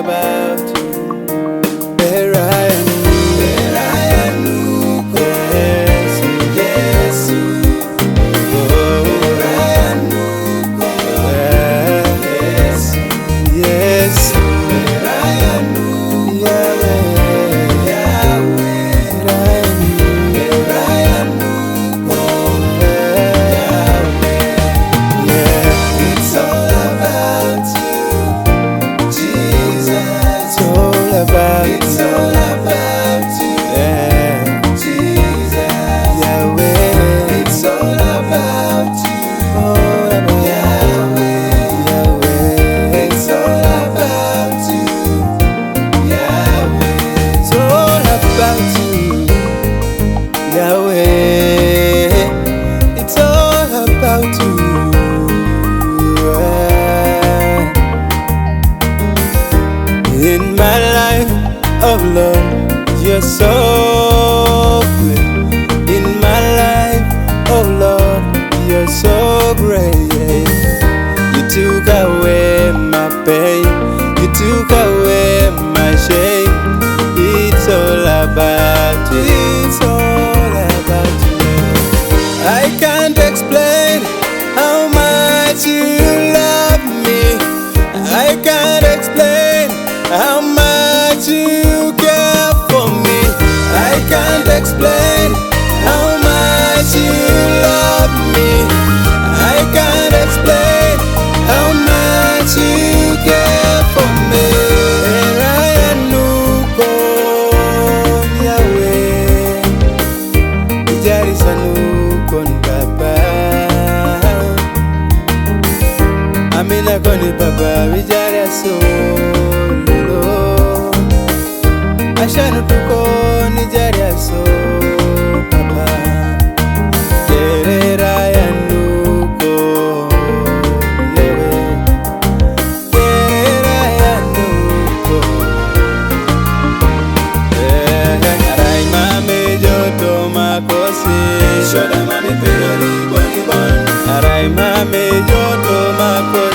about you. It's all about you, Jesus, Yahweh. It's all about you, Yahweh. It's all about you, Yahweh. It's all about you, Yahweh. It's all about you. In my life, oh Lord, you're so good. In my life, oh Lord, you're so great. You took away my pain, you took away my shame. It's all about you, it's all about you. I can't explain how much you love me. I can't explain how much you care for me. I can't explain how much you love me. I can't explain how much you care for me. Erayanuko Yahweh, Ijari sanukon Papa. Amina koni Papa, Ijari aso. Ashanu tuko nijaria so Papa. Kerera ya nuko Yewe, kerera ya nuko. Arai mame joto makosi, Shoda mami pero ni bon. arai mame joto makosi.